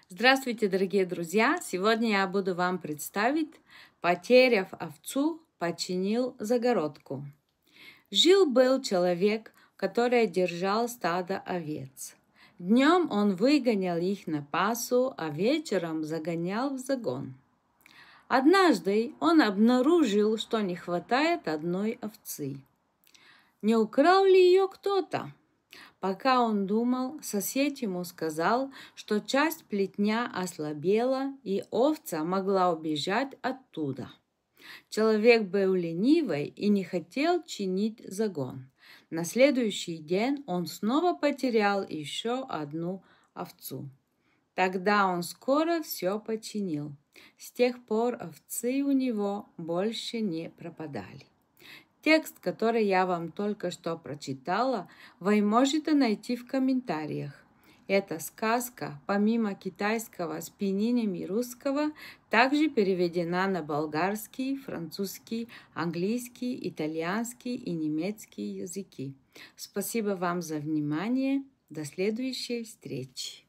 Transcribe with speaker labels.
Speaker 1: Здравствуйте, дорогие друзья! Сегодня я буду вам представить «Потеряв овцу, починил загородку». Жил-был человек, который держал стадо овец. Днем он выгонял их на пасу, а вечером загонял в загон. Однажды он обнаружил, что не хватает одной овцы. Не украл ли ее кто-то? Пока он думал, сосед ему сказал, что часть плетня ослабела, и овца могла убежать оттуда. Человек был ленивый и не хотел чинить загон. На следующий день он снова потерял еще одну овцу. Тогда он скоро все починил. С тех пор овцы у него больше не пропадали. Текст, который я вам только что прочитала, вы можете найти в комментариях. Эта сказка, помимо китайского с пенинами русского, также переведена на болгарский, французский, английский, итальянский и немецкий языки. Спасибо вам за внимание. До следующей встречи.